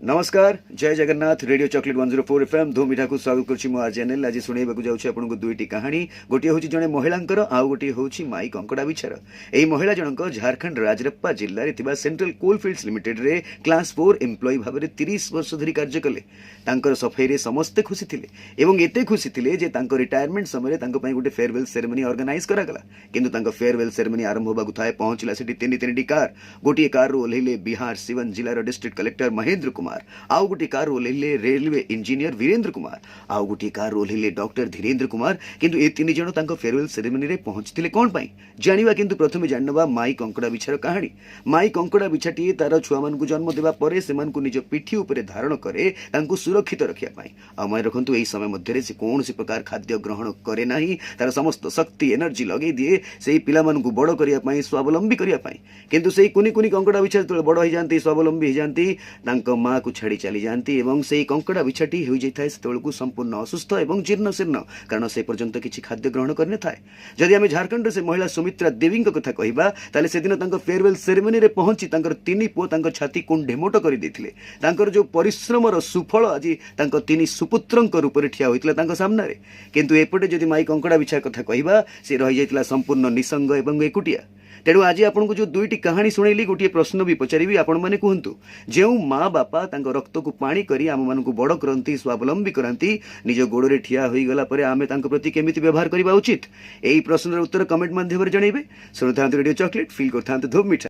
नमस्कार जय Jagannath radio chocolate 104 FM धूम मिठा को स्वागत करछि मो आज चैनल आज सुनेबा जाउछि आपनको दुईटी कहानी गोटे होछि जने महिलांकर आउ गोटे होछि माई कंकड़ा बिछार एई महिला जनक झारखंड राजरप्पा जिल्ला रे तिबा सेंट्रल कोलफील्ड्स लिमिटेड रे क्लास 4 एम्प्लॉय भाबरे 30 वर्ष धरि कार्य कले तांकर सफाई रे समस्त खुशी थिले एवं एते खुशी थिले जे तांकर रिटायरमेंट समय तांको पई गोटे फेयरवेल सेरेमनी ऑर्गेनाइज करा गला किंतु तांको फेयरवेल सेरेमनी आरंभ होबाकु थाए पहुंचला सेठी तीन कार गोटे कार रो ओलेले बिहार सिवन जिल्ला रो डिस्ट्रिक्ट कलेक्टर महेंद्र कुमार आउ गोटे कार ओल्ले रेलवे इंजीनियर वीरेंद्र कुमार आउ गोटे कार ओल्ले डॉक्टर धीरेन्द्र कुमार किंतु ए तीन जन तांको फेयरवेल सेरेमनी रे पहुंचथिले कोन पई जानिबा किंतु प्रथमे जानबा माई कंकड़ा बिछार कहानी माई कंकड़ा बिछाटी तार छुआ मान को जन्म देबा परे सेमान को निज पिठी ऊपर धारण करे तांको सुरक्षित रखिया पई अमय रखंतु एई समय मध्ये से कोनसी प्रकार खाद्य ग्रहण करे नाही तार समस्त शक्ति एनर्जी लगे दिए सेई पिला मान को बड़ करिया पई स्वावलंबी करिया पई किंतु सेई कुनी कुनी कंकड़ा बिछार तो बड़ हो जानती स्वावलंबी हो जानती तांको मां को छाड़ी चली जाती एवं से कंकड़ा बिछाटी हो जाए से संपूर्ण असुस्थ एवं जीर्ण शीर्ण कारण से पर्यंत किसी खाद्य ग्रहण करने थाए जदि आम झारखंड से महिला सुमित्रा देवी कथा कहबा ताले से दिन फेयरवेल सेरेमनी रे पहुंची तीन पुओ छाती कुंडेमोट कर जो परिश्रम सुफल आज तीन सुपुत्र रूप में ठिया होता सामने किंतु एपटे जदि माई कंकड़ा बिछा कथा कहबा से रही जाता संपूर्ण निसंग एवं एकुटिया तेणु आज आपको जो दुईटी कहानी शुणेली गोटे प्रश्न भी पचारि आपण मैंने कहतु जो माँ बापा रक्त को पानी करी आम मान बड़ करती स्वावलंबी कराती निज गोड़े ठिया हो गला आम प्रति केमिति व्यवहार करने उचित यही प्रश्नर उत्तर कमेंट माध्यम जनइबे शुणुता रेडियो चॉकलेट फील करता धूम मिठा।